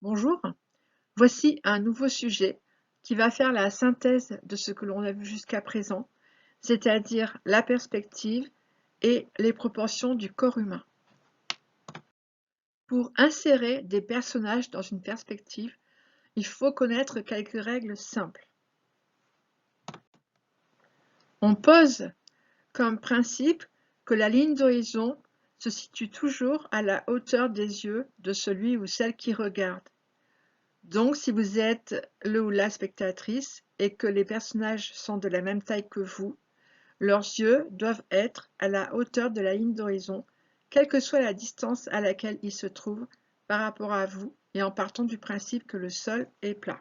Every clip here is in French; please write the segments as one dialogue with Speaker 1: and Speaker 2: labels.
Speaker 1: Bonjour, voici un nouveau sujet qui va faire la synthèse de ce que l'on a vu jusqu'à présent, c'est-à-dire la perspective et les proportions du corps humain. Pour insérer des personnages dans une perspective, il faut connaître quelques règles simples. On pose comme principe que la ligne d'horizon se situe toujours à la hauteur des yeux de celui ou celle qui regarde. Donc, si vous êtes le ou la spectatrice et que les personnages sont de la même taille que vous, leurs yeux doivent être à la hauteur de la ligne d'horizon, quelle que soit la distance à laquelle ils se trouvent par rapport à vous et en partant du principe que le sol est plat.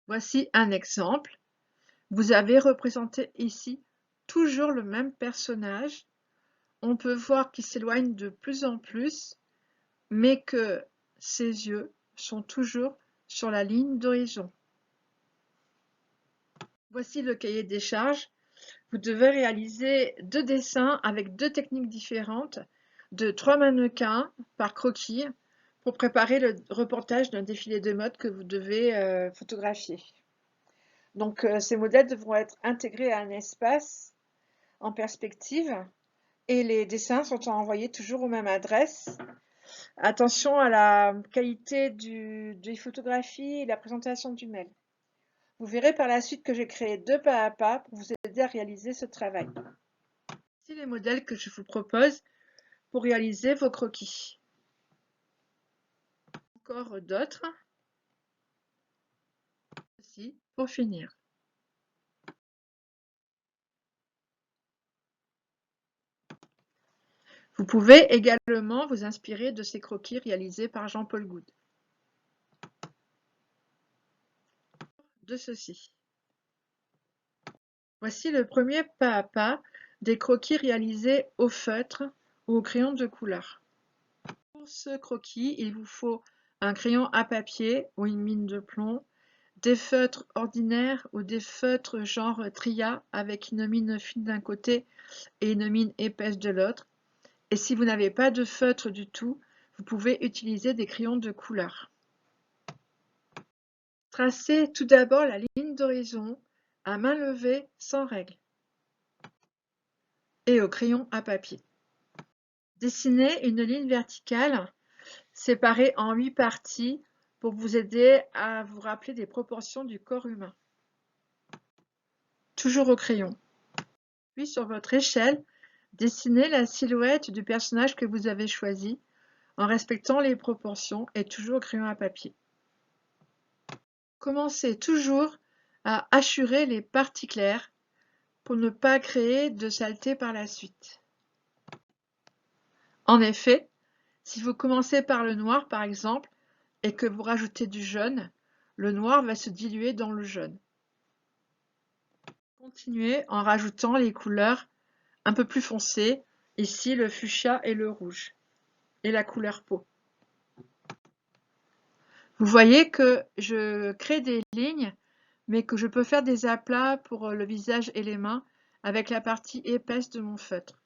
Speaker 1: Voici un exemple. Vous avez représenté ici toujours le même personnage. On peut voir qu'il s'éloigne de plus en plus, mais que ses yeux sont toujours sur la ligne d'horizon. Voici le cahier des charges. Vous devez réaliser 2 dessins avec 2 techniques différentes de 3 mannequins par croquis pour préparer le reportage d'un défilé de mode que vous devez photographier. Donc ces modèles devront être intégrés à un espace en perspective et les dessins sont envoyés toujours aux mêmes adresses. Attention à la qualité des photographies et la présentation du mail. Vous verrez par la suite que j'ai créé 2 pas à pas pour vous aider à réaliser ce travail. Voici les modèles que je vous propose pour réaliser vos croquis. Encore d'autres. Ici, pour finir. Vous pouvez également vous inspirer de ces croquis réalisés par Jean-Paul Goude. De ceci. Voici le premier pas à pas des croquis réalisés au feutre ou au crayon de couleur. Pour ce croquis, il vous faut un crayon à papier ou une mine de plomb, des feutres ordinaires ou des feutres genre Tria avec une mine fine d'un côté et une mine épaisse de l'autre. Et si vous n'avez pas de feutre du tout, vous pouvez utiliser des crayons de couleur. Tracez tout d'abord la ligne d'horizon à main levée sans règle et au crayon à papier. Dessinez une ligne verticale séparée en 8 parties pour vous aider à vous rappeler des proportions du corps humain. Toujours au crayon. Puis sur votre échelle, dessinez la silhouette du personnage que vous avez choisi en respectant les proportions et toujours au crayon à papier. Commencez toujours à hachurer les parties claires pour ne pas créer de saleté par la suite. En effet, si vous commencez par le noir par exemple et que vous rajoutez du jaune, le noir va se diluer dans le jaune. Continuez en rajoutant les couleurs un peu plus foncées, ici le fuchsia et le rouge, et la couleur peau. Vous voyez que je crée des lignes, mais que je peux faire des aplats pour le visage et les mains avec la partie épaisse de mon feutre.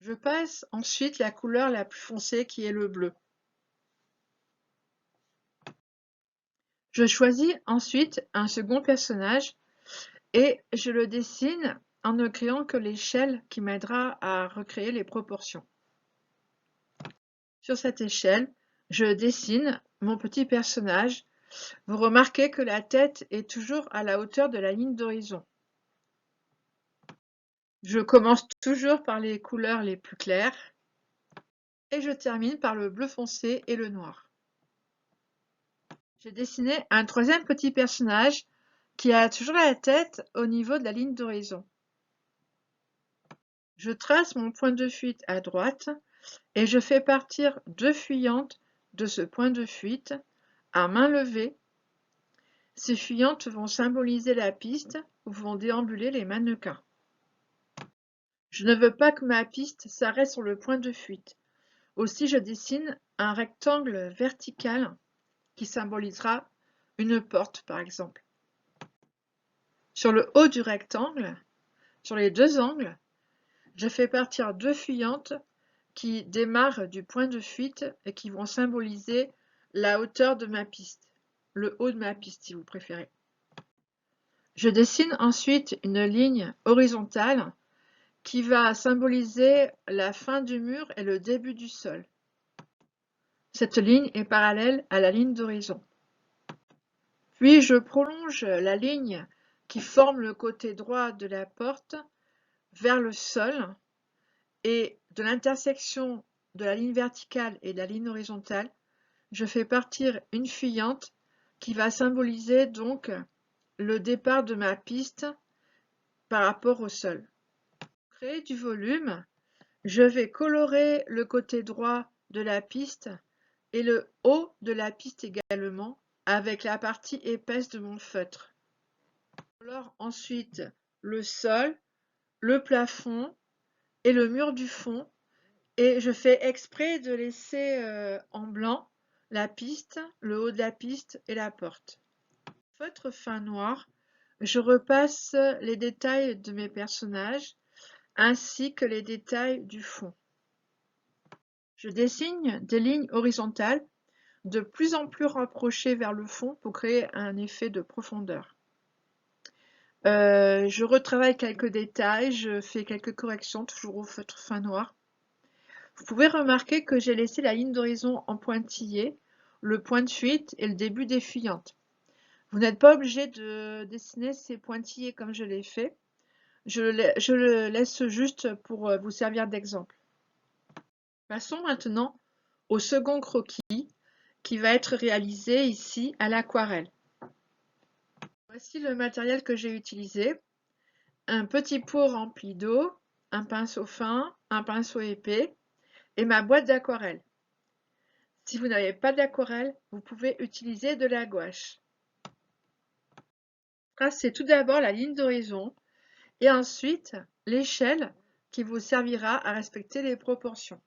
Speaker 1: Je passe ensuite la couleur la plus foncée qui est le bleu. Je choisis ensuite un second personnage et je le dessine en ne créant que l'échelle qui m'aidera à recréer les proportions. Sur cette échelle, je dessine mon petit personnage. Vous remarquez que la tête est toujours à la hauteur de la ligne d'horizon. Je commence toujours par les couleurs les plus claires et je termine par le bleu foncé et le noir. J'ai dessiné un troisième petit personnage qui a toujours la tête au niveau de la ligne d'horizon. Je trace mon point de fuite à droite et je fais partir 2 fuyantes de ce point de fuite à main levée. Ces fuyantes vont symboliser la piste où vont déambuler les mannequins. Je ne veux pas que ma piste s'arrête sur le point de fuite. Aussi, je dessine un rectangle vertical qui symbolisera une porte, par exemple. Sur le haut du rectangle, sur les 2 angles, je fais partir 2 fuyantes qui démarrent du point de fuite et qui vont symboliser la hauteur de ma piste, le haut de ma piste si vous préférez. Je dessine ensuite une ligne horizontale qui va symboliser la fin du mur et le début du sol. Cette ligne est parallèle à la ligne d'horizon. Puis je prolonge la ligne qui forme le côté droit de la porte vers le sol et de l'intersection de la ligne verticale et de la ligne horizontale, je fais partir une fuyante qui va symboliser donc le départ de ma piste par rapport au sol. Pour créer du volume, je vais colorer le côté droit de la piste et le haut de la piste également avec la partie épaisse de mon feutre. Je colore ensuite le sol, le plafond et le mur du fond et je fais exprès de laisser en blanc la piste, le haut de la piste et la porte. Feutre fin noir, je repasse les détails de mes personnages ainsi que les détails du fond. Je dessine des lignes horizontales de plus en plus rapprochées vers le fond pour créer un effet de profondeur. Je retravaille quelques détails, je fais quelques corrections, toujours au feutre fin noir. Vous pouvez remarquer que j'ai laissé la ligne d'horizon en pointillé, le point de fuite et le début des fuyantes. Vous n'êtes pas obligé de dessiner ces pointillés comme je l'ai fait. Je le laisse juste pour vous servir d'exemple. Passons maintenant au second croquis qui va être réalisé ici à l'aquarelle. Voici le matériel que j'ai utilisé. Un petit pot rempli d'eau, un pinceau fin, un pinceau épais et ma boîte d'aquarelle. Si vous n'avez pas d'aquarelle, vous pouvez utiliser de la gouache. Tracez tout d'abord la ligne d'horizon et ensuite l'échelle qui vous servira à respecter les proportions.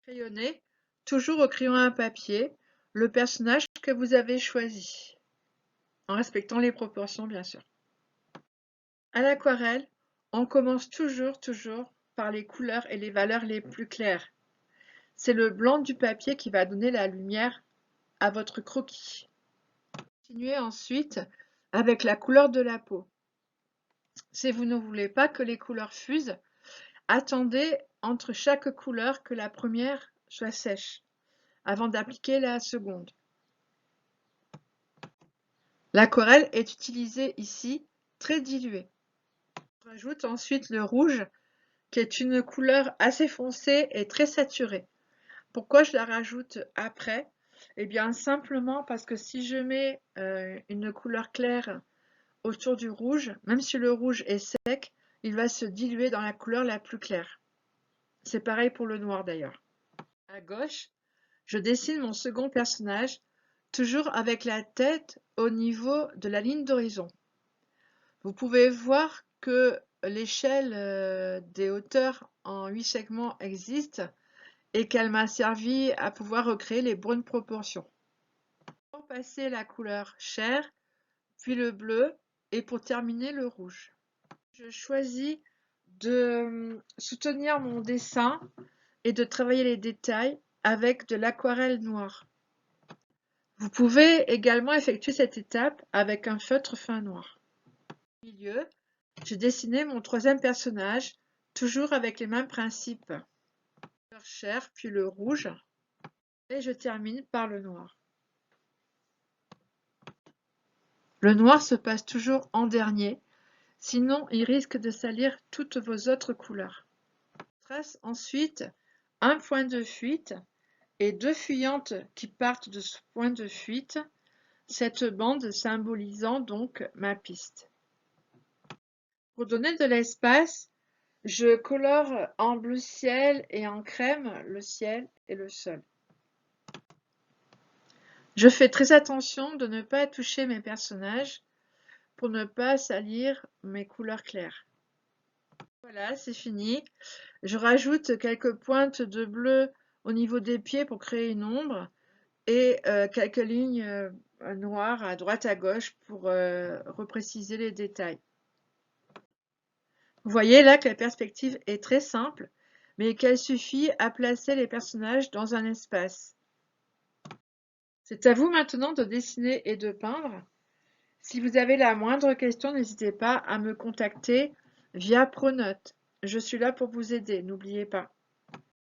Speaker 1: Crayonnez, toujours au crayon à papier, le personnage que vous avez choisi, en respectant les proportions bien sûr. À l'aquarelle, on commence toujours par les couleurs et les valeurs les plus claires. C'est le blanc du papier qui va donner la lumière à votre croquis. Continuez ensuite avec la couleur de la peau. Si vous ne voulez pas que les couleurs fusent, attendez entre chaque couleur que la première soit sèche, avant d'appliquer la seconde. L'aquarelle est utilisée ici très diluée. Je rajoute ensuite le rouge, qui est une couleur assez foncée et très saturée. Pourquoi je la rajoute après? Eh bien simplement parce que si je mets une couleur claire autour du rouge, même si le rouge est sec, il va se diluer dans la couleur la plus claire. C'est pareil pour le noir d'ailleurs. À gauche, je dessine mon second personnage, toujours avec la tête au niveau de la ligne d'horizon. Vous pouvez voir que l'échelle des hauteurs en 8 segments existe et qu'elle m'a servi à pouvoir recréer les bonnes proportions. Pour passer la couleur chair, puis le bleu et pour terminer le rouge. Je choisis de soutenir mon dessin et de travailler les détails avec de l'aquarelle noire. Vous pouvez également effectuer cette étape avec un feutre fin noir. Au milieu, j'ai dessiné mon troisième personnage, toujours avec les mêmes principes. Le chair, puis le rouge, et je termine par le noir. Le noir se passe toujours en dernier, sinon il risque de salir toutes vos autres couleurs. Je trace ensuite un point de fuite et deux fuyantes qui partent de ce point de fuite, cette bande symbolisant donc ma piste. Pour donner de l'espace, je colore en bleu ciel et en crème le ciel et le sol. Je fais très attention de ne pas toucher mes personnages pour ne pas salir mes couleurs claires. Voilà, c'est fini. Je rajoute quelques pointes de bleu au niveau des pieds pour créer une ombre et quelques lignes noires à droite à gauche pour repréciser les détails. Vous voyez là que la perspective est très simple, mais qu'elle suffit à placer les personnages dans un espace. C'est à vous maintenant de dessiner et de peindre. Si vous avez la moindre question, n'hésitez pas à me contacter via Pronote. Je suis là pour vous aider, n'oubliez pas.